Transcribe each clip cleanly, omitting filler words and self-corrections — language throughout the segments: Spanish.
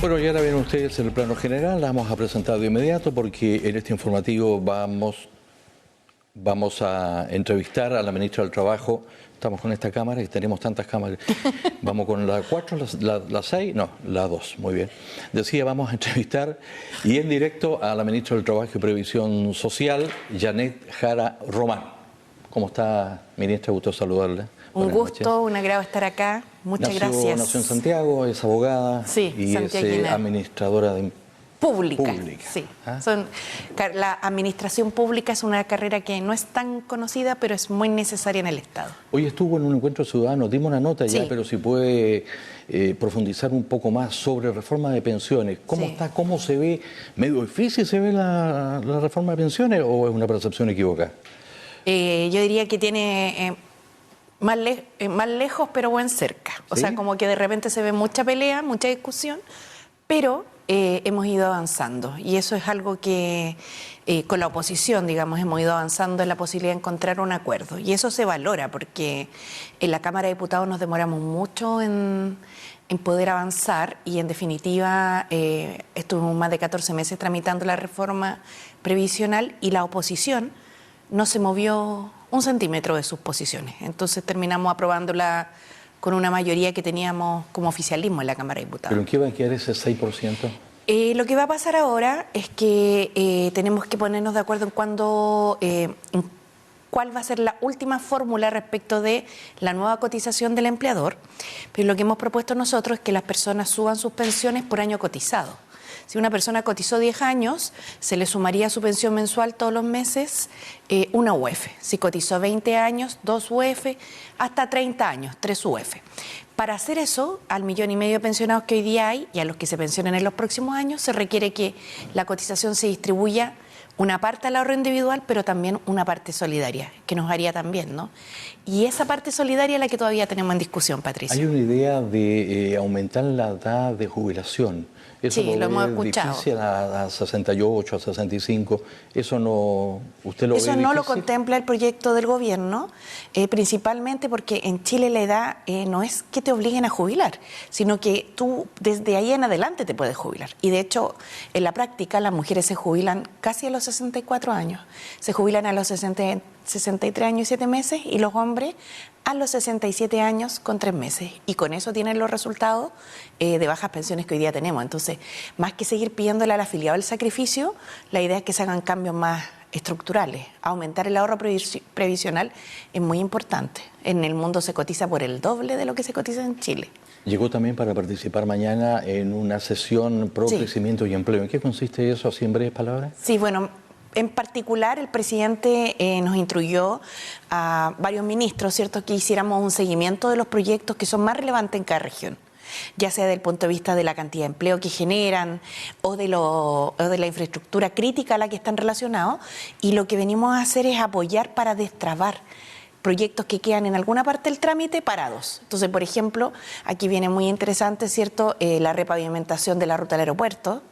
Bueno, y ahora ven ustedes el plano general, la vamos a presentar de inmediato porque en este informativo vamos a entrevistar a la ministra del Trabajo. Estamos con esta cámara y tenemos tantas cámaras. Vamos con la 4, la 6, no, la 2, muy bien. Decía, vamos a entrevistar y en directo a la ministra del Trabajo y Previsión Social, Janet Jara Román. ¿Cómo está, ministra? Gusto saludarla. Un gusto, un agrado estar acá. Muchas gracias. Nació en Santiago, es abogada y es administradora de pública. Sí. La administración pública es una carrera que no es tan conocida, pero es muy necesaria en el Estado. Hoy estuvo en un encuentro ciudadano, dimos una nota ya, pero si puede profundizar un poco más sobre reforma de pensiones. ¿Cómo está? ¿Cómo se ve? ¿Medio difícil se ve la reforma de pensiones o es una percepción equivocada? Yo diría que tiene... más lejos, pero buen cerca. O sea, como que de repente se ve mucha pelea, mucha discusión, pero hemos ido avanzando. Y eso es algo que con la oposición, digamos, hemos ido avanzando en la posibilidad de encontrar un acuerdo. Y eso se valora, porque en la Cámara de Diputados nos demoramos mucho en poder avanzar y, en definitiva, estuvimos más de 14 meses tramitando la reforma previsional y la oposición no se movió 1 centímetro de sus posiciones. Entonces terminamos aprobándola con una mayoría que teníamos como oficialismo en la Cámara de Diputados. ¿Pero en qué va a quedar ese 6%? Lo que va a pasar ahora es que tenemos que ponernos de acuerdo en cuál va a ser la última fórmula respecto de la nueva cotización del empleador. Pero lo que hemos propuesto nosotros es que las personas suban sus pensiones por año cotizado. Si una persona cotizó 10 años, se le sumaría a su pensión mensual todos los meses una UF. Si cotizó 20 años, 2 UF, hasta 30 años, 3 UF. Para hacer eso, al 1,5 millones de pensionados que hoy día hay y a los que se pensionen en los próximos años, se requiere que la cotización se distribuya una parte al ahorro individual, pero también una parte solidaria, que nos haría también, ¿no? Y esa parte solidaria es la que todavía tenemos en discusión, Patricia. Hay una idea de aumentar la edad de jubilación. Eso sí, lo hemos escuchado. Difícil a 68, a 65. Eso no, ¿usted lo ve difícil? Eso no lo contempla el proyecto del gobierno, principalmente porque en Chile la edad no es que te obliguen a jubilar, sino que tú desde ahí en adelante te puedes jubilar. Y de hecho, en la práctica las mujeres se jubilan casi a los 64 años. Se jubilan a los 63 años y 7 meses y los hombres a los 67 años con 3 meses. Y con eso tienen los resultados de bajas pensiones que hoy día tenemos. Entonces, más que seguir pidiéndole al afiliado el sacrificio, la idea es que se hagan cambios más estructurales. Aumentar el ahorro previsional es muy importante. En el mundo se cotiza por el doble de lo que se cotiza en Chile. Llegó también para participar mañana en una sesión pro crecimiento y empleo. ¿En qué consiste eso, así en breves palabras? Sí, bueno, en particular el presidente nos instruyó a varios ministros, ¿cierto?, que hiciéramos un seguimiento de los proyectos que son más relevantes en cada región, ya sea desde el punto de vista de la cantidad de empleo que generan o de la infraestructura crítica a la que están relacionados. Y lo que venimos a hacer es apoyar para destrabar proyectos que quedan en alguna parte del trámite parados. Entonces, por ejemplo, aquí viene muy interesante, ¿cierto?, la repavimentación de la ruta al aeropuerto,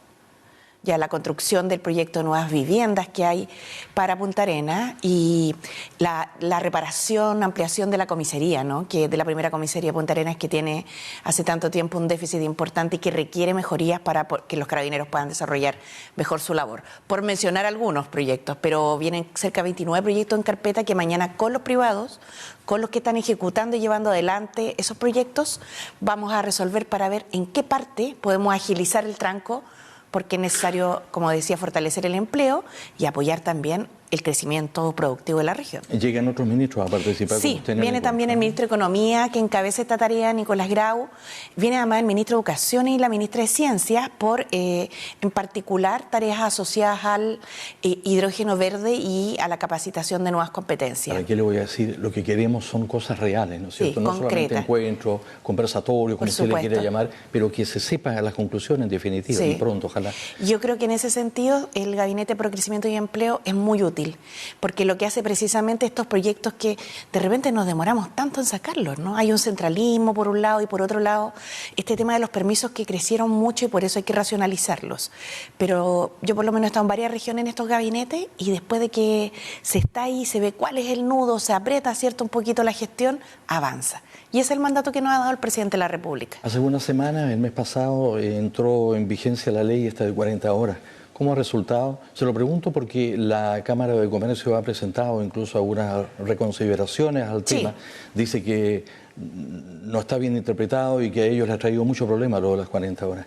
ya la construcción del proyecto de nuevas viviendas que hay para Punta Arenas y la reparación, ampliación de la comisaría, ¿no?, que de la primera comisaría de Punta Arenas, que tiene hace tanto tiempo un déficit importante y que requiere mejorías para que los carabineros puedan desarrollar mejor su labor. Por mencionar algunos proyectos, pero vienen cerca de 29 proyectos en carpeta que mañana con los privados, con los que están ejecutando y llevando adelante esos proyectos, vamos a resolver para ver en qué parte podemos agilizar el tranco, porque es necesario, como decía, fortalecer el empleo y apoyar también el crecimiento productivo de la región. ¿Llegan otros ministros a participar? Sí, viene también el ministro de Economía, que encabeza esta tarea, Nicolás Grau. Viene además el ministro de Educación y la ministra de Ciencias por, en particular, tareas asociadas al hidrógeno verde y a la capacitación de nuevas competencias. ¿Para qué le voy a decir? Lo que queremos son cosas reales, ¿no es cierto? Sí, no concretas. Solamente encuentros, conversatorios, como usted le quiere llamar, pero que se sepan las conclusiones en definitiva, y pronto, ojalá. Yo creo que en ese sentido el Gabinete Pro Crecimiento y Empleo es muy útil. útil, porque lo que hace precisamente estos proyectos que de repente nos demoramos tanto en sacarlos, ¿no? Hay un centralismo por un lado y por otro lado este tema de los permisos que crecieron mucho y por eso hay que racionalizarlos. Pero yo por lo menos he estado en varias regiones en estos gabinetes y después de que se está ahí, se ve cuál es el nudo, se aprieta, ¿cierto?, un poquito la gestión, avanza. Y ese es el mandato que nos ha dado el presidente de la República. Hace unas semanas, el mes pasado, entró en vigencia la ley esta de 40 horas. ¿Cómo ha resultado? Se lo pregunto porque la Cámara de Comercio ha presentado incluso algunas reconsideraciones al tema. Dice que no está bien interpretado y que a ellos les ha traído mucho problema lo de las 40 horas.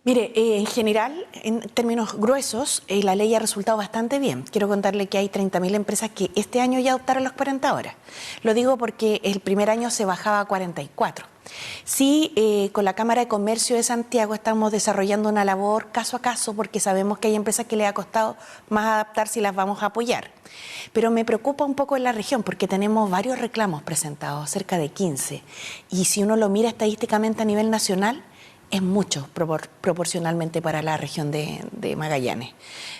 Mire, en general, en términos gruesos, la ley ha resultado bastante bien. Quiero contarle que hay 30.000 empresas que este año ya adoptaron las 40 horas. Lo digo porque el primer año se bajaba a 44. Sí, con la Cámara de Comercio de Santiago estamos desarrollando una labor caso a caso porque sabemos que hay empresas que les ha costado más adaptarse y las vamos a apoyar. Pero me preocupa un poco en la región porque tenemos varios reclamos presentados, cerca de 15. Y si uno lo mira estadísticamente a nivel nacional, es mucho proporcionalmente para la región de Magallanes.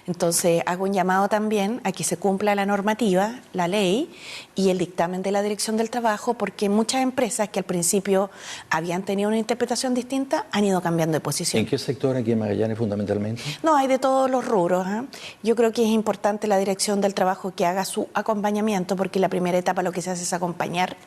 Entonces, hago un llamado también a que se cumpla la normativa, la ley y el dictamen de la Dirección del Trabajo, porque muchas empresas que al principio habían tenido una interpretación distinta han ido cambiando de posición. ¿En qué sector aquí en Magallanes fundamentalmente? No, hay de todos los rubros, ¿eh? Yo creo que es importante la Dirección del Trabajo que haga su acompañamiento, porque la primera etapa lo que se hace es acompañar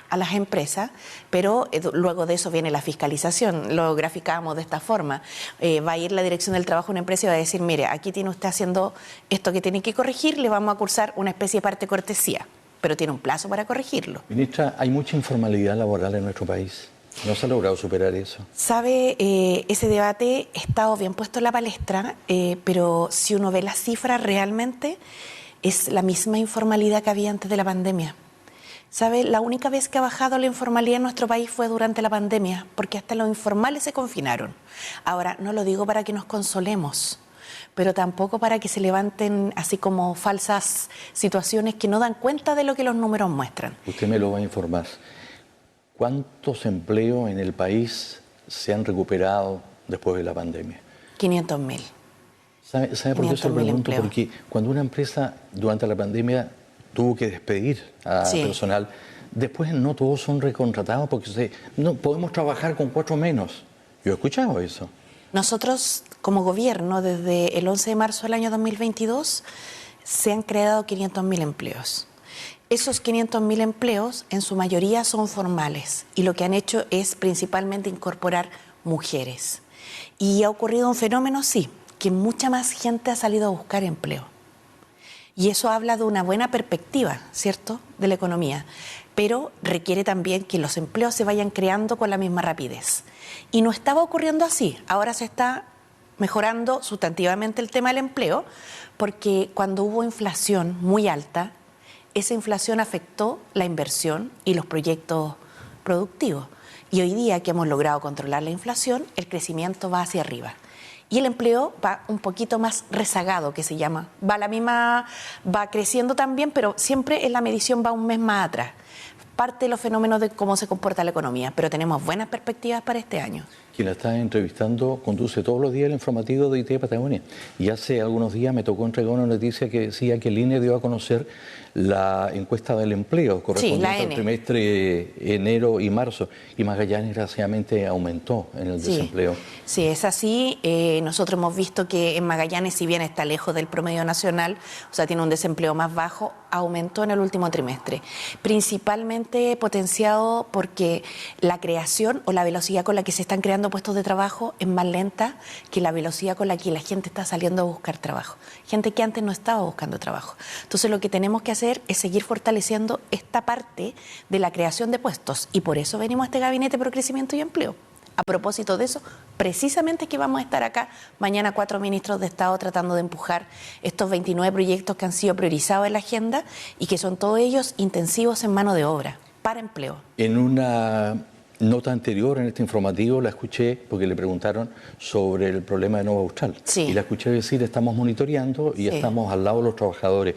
a las empresas, pero luego de eso viene la fiscalización. Lo graficábamos de esta forma. Va a ir la Dirección del Trabajo a una empresa y va a decir, mire, aquí tiene usted haciendo esto que tiene que corregir, le vamos a cursar una especie de parte cortesía, pero tiene un plazo para corregirlo. Ministra, hay mucha informalidad laboral en nuestro país. ¿No se ha logrado superar eso? Sabe, ese debate ha estado bien puesto en la palestra, pero si uno ve las cifras realmente es la misma informalidad que había antes de la pandemia. ¿Sabe? La única vez que ha bajado la informalidad en nuestro país fue durante la pandemia, porque hasta los informales se confinaron. Ahora, no lo digo para que nos consolemos, pero tampoco para que se levanten así como falsas situaciones que no dan cuenta de lo que los números muestran. Usted me lo va a informar. ¿Cuántos empleos en el país se han recuperado después de la pandemia? 500.000. ¿Sabe por qué se lo pregunto? Porque cuando una empresa durante la pandemia tuvo que despedir a personal, después no todos son recontratados porque no podemos trabajar con 4 menos. Yo he escuchado eso. Nosotros, como gobierno, desde el 11 de marzo del año 2022, se han creado 500.000 empleos. Esos 500.000 empleos, en su mayoría, son formales y lo que han hecho es principalmente incorporar mujeres. Y ha ocurrido un fenómeno, sí, que mucha más gente ha salido a buscar empleo. Y eso habla de una buena perspectiva, ¿cierto?, de la economía, pero requiere también que los empleos se vayan creando con la misma rapidez. Y no estaba ocurriendo así. Ahora se está mejorando sustantivamente el tema del empleo, porque cuando hubo inflación muy alta, esa inflación afectó la inversión y los proyectos productivos. Y hoy día que hemos logrado controlar la inflación, el crecimiento va hacia arriba. Y el empleo va un poquito más rezagado, que se llama. Va creciendo también, pero siempre en la medición va un mes más atrás. Parte de los fenómenos de cómo se comporta la economía, pero tenemos buenas perspectivas para este año. Quien la está entrevistando conduce todos los días el informativo de IT Patagonia. Y hace algunos días me tocó entregar una noticia que decía que el INE dio a conocer la encuesta del empleo correspondiente al trimestre enero y marzo. Y Magallanes, desgraciadamente, aumentó en el desempleo. Sí, es así. Nosotros hemos visto que en Magallanes, si bien está lejos del promedio nacional, o sea, tiene un desempleo más bajo, aumentó en el último trimestre. Principalmente potenciado porque la creación o la velocidad con la que se están creando puestos de trabajo es más lenta que la velocidad con la que la gente está saliendo a buscar trabajo. Gente que antes no estaba buscando trabajo. Entonces lo que tenemos que hacer es seguir fortaleciendo esta parte de la creación de puestos y por eso venimos a este Gabinete Pro Crecimiento y Empleo. A propósito de eso, precisamente que vamos a estar acá mañana 4 ministros de Estado tratando de empujar estos 29 proyectos que han sido priorizados en la agenda y que son todos ellos intensivos en mano de obra, para empleo. En una nota anterior en este informativo la escuché porque le preguntaron sobre el problema de Nova Austral. Y la escuché decir, estamos monitoreando y estamos al lado de los trabajadores.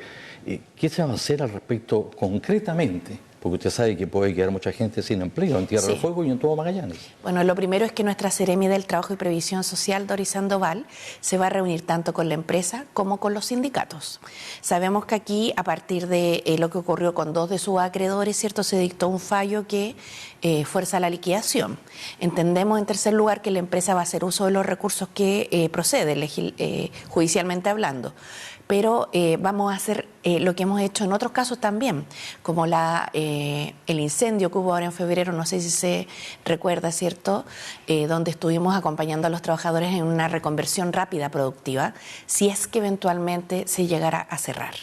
¿Qué se va a hacer al respecto concretamente Porque usted sabe que puede quedar mucha gente sin empleo en Tierra del Fuego y en todo Magallanes. Bueno, lo primero es que nuestra Seremi del Trabajo y Previsión Social, Doris Sandoval, se va a reunir tanto con la empresa como con los sindicatos. Sabemos que aquí, a partir de lo que ocurrió con 2 de sus acreedores, ¿cierto?, se dictó un fallo que fuerza la liquidación. Entendemos, en tercer lugar, que la empresa va a hacer uso de los recursos que procede, judicialmente hablando. Pero vamos a hacer lo que hemos hecho en otros casos también, como el incendio que hubo ahora en febrero, no sé si se recuerda, ¿cierto?, donde estuvimos acompañando a los trabajadores en una reconversión rápida productiva, si es que eventualmente se llegara a cerrar.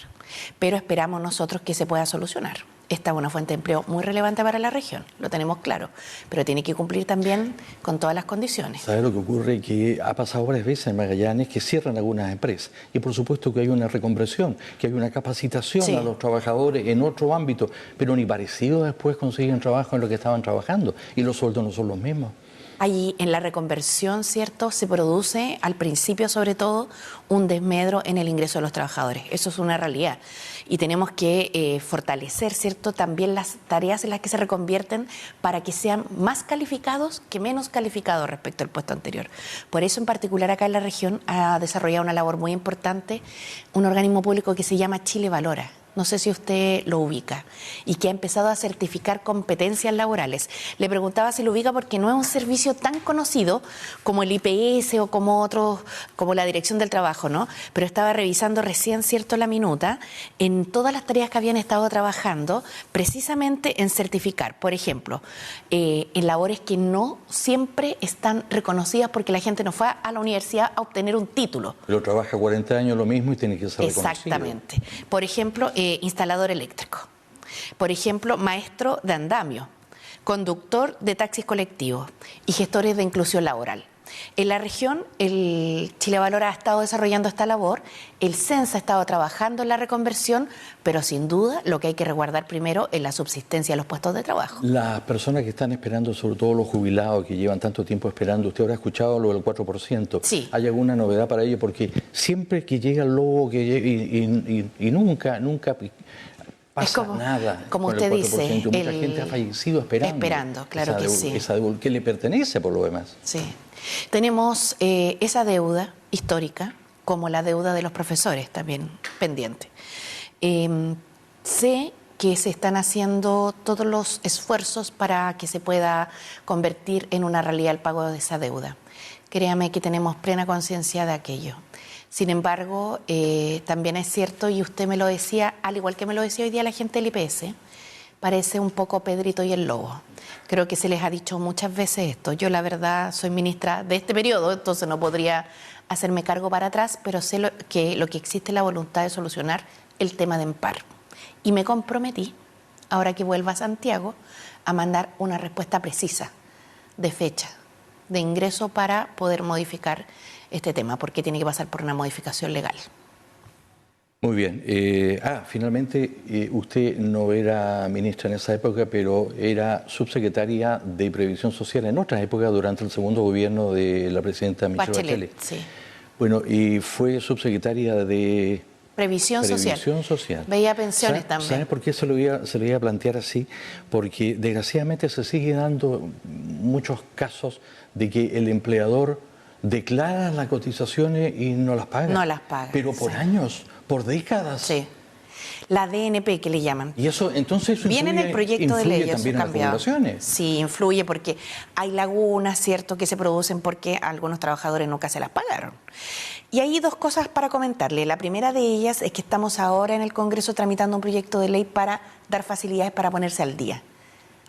Pero esperamos nosotros que se pueda solucionar. Esta es una fuente de empleo muy relevante para la región, lo tenemos claro, pero tiene que cumplir también con todas las condiciones. ¿Sabe lo que ocurre? Que ha pasado varias veces en Magallanes que cierran algunas empresas y por supuesto que hay una reconversión, que hay una capacitación a los trabajadores en otro ámbito, pero ni parecido después consiguen trabajo en lo que estaban trabajando y los sueldos no son los mismos. Allí en la reconversión, ¿cierto?, se produce al principio sobre todo un desmedro en el ingreso de los trabajadores. Eso es una realidad. Y tenemos que fortalecer, ¿cierto?, también las tareas en las que se reconvierten para que sean más calificados que menos calificados respecto al puesto anterior. Por eso, en particular, acá en la región ha desarrollado una labor muy importante un organismo público que se llama Chile Valora. No sé si usted lo ubica, y que ha empezado a certificar competencias laborales. Le preguntaba si lo ubica porque no es un servicio tan conocido como el IPS o como otros, como la Dirección del Trabajo, ¿no? Pero estaba revisando recién, ¿cierto?, la minuta, en todas las tareas que habían estado trabajando, precisamente en certificar, por ejemplo, en labores que no siempre están reconocidas porque la gente no fue a la universidad a obtener un título. Pero trabaja 40 años lo mismo y tiene que ser reconocido. Exactamente. Por ejemplo, instalador eléctrico, por ejemplo, maestro de andamio, conductor de taxis colectivos y gestores de inclusión laboral. En la región, el Chile Valora ha estado desarrollando esta labor, el CENSA ha estado trabajando en la reconversión, pero sin duda lo que hay que resguardar primero es la subsistencia de los puestos de trabajo. Las personas que están esperando, sobre todo los jubilados que llevan tanto tiempo esperando, usted habrá escuchado lo del 4%. Sí. ¿Hay alguna novedad para ello? Porque siempre que llega el lobo y nunca pasa nada. Como usted dice, mucha gente ha fallecido esperando. Esperando, claro que sí. Esa deuda que le pertenece por lo demás. Sí. Tenemos esa deuda histórica, como la deuda de los profesores también pendiente. Sé que se están haciendo todos los esfuerzos para que se pueda convertir en una realidad el pago de esa deuda. Créame que tenemos plena conciencia de aquello. Sin embargo, también es cierto, y usted me lo decía, al igual que me lo decía hoy día la gente del IPS, parece un poco Pedrito y el Lobo. Creo que se les ha dicho muchas veces esto. Yo, la verdad, soy ministra de este periodo, entonces no podría hacerme cargo para atrás, pero sé que lo que existe es la voluntad de solucionar el tema de Empar. Y me comprometí, ahora que vuelva a Santiago, a mandar una respuesta precisa, de fecha, de ingreso para poder modificar este tema, porque tiene que pasar por una modificación legal. Muy bien. Finalmente, usted no era ministra en esa época, pero era subsecretaria de Previsión Social en otras épocas durante el segundo gobierno de la presidenta Michelle Bachelet. Sí. Bueno, y fue subsecretaria de Previsión Social. Veía pensiones también. ¿Sabe por qué se lo iba a plantear así? Porque desgraciadamente se sigue dando muchos casos de que el empleador declara las cotizaciones y no las paga. No las paga. Pero por años, por décadas. Sí. La DNP que le llaman. Y eso, entonces, viene en el proyecto de ley, eso también en las jubilaciones. Sí, influye porque hay lagunas, ¿cierto?, que se producen porque algunos trabajadores nunca se las pagaron. Y hay dos cosas para comentarle. La primera de ellas es que estamos ahora en el Congreso tramitando un proyecto de ley para dar facilidades para ponerse al día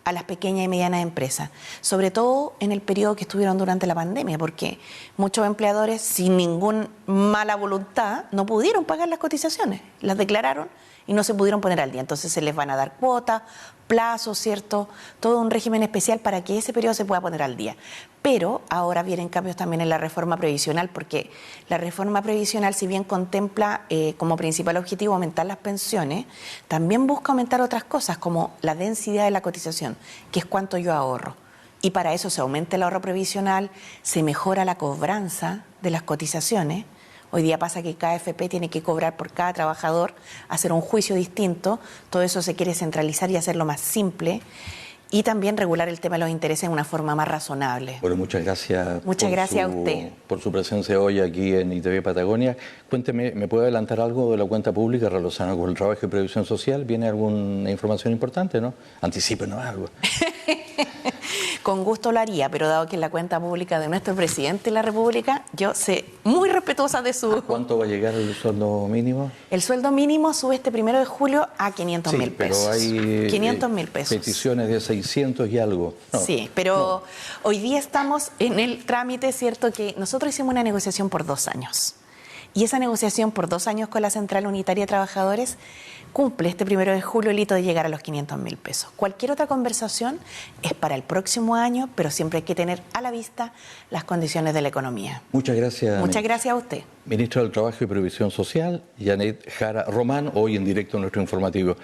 a las pequeñas y medianas empresas, sobre todo en el periodo que estuvieron durante la pandemia, porque muchos empleadores, sin ninguna mala voluntad, no pudieron pagar las cotizaciones, las declararon y no se pudieron poner al día. Entonces se les van a dar cuotas, plazos, ¿cierto? Todo un régimen especial para que ese periodo se pueda poner al día. Pero ahora vienen cambios también en la reforma previsional, porque la reforma previsional, si bien contempla como principal objetivo aumentar las pensiones, también busca aumentar otras cosas, como la densidad de la cotización, que es cuánto yo ahorro. Y para eso se aumenta el ahorro previsional, se mejora la cobranza de las cotizaciones, Hoy día pasa que cada AFP tiene que cobrar por cada trabajador, hacer un juicio distinto. Todo eso se quiere centralizar y hacerlo más simple. Y también regular el tema de los intereses de una forma más razonable. Bueno, muchas gracias. Muchas gracias a usted. Por su presencia hoy aquí en ITV Patagonia. Cuénteme, ¿me puede adelantar algo de la cuenta pública relacionada con el trabajo y previsión social? ¿Viene alguna información importante, no? Anticípenos algo. Con gusto lo haría, pero dado que es la cuenta pública de nuestro presidente de la República, yo sé muy respetuosa de su... ¿Cuánto va a llegar el sueldo mínimo? El sueldo mínimo sube este 1 de julio a 500.000 pesos. Pero hay 500.000 pesos. peticiones de 600 y algo. No, sí, pero hoy día estamos en el trámite, ¿cierto? Que nosotros hicimos una negociación por 2 años. Y esa negociación por 2 años con la Central Unitaria de Trabajadores cumple este 1 de julio el hito de llegar a los 500.000 pesos. Cualquier otra conversación es para el próximo año, pero siempre hay que tener a la vista las condiciones de la economía. Muchas gracias. Muchas gracias a usted. Ministra del Trabajo y Previsión Social, Janet Jara Román, hoy en directo en nuestro informativo.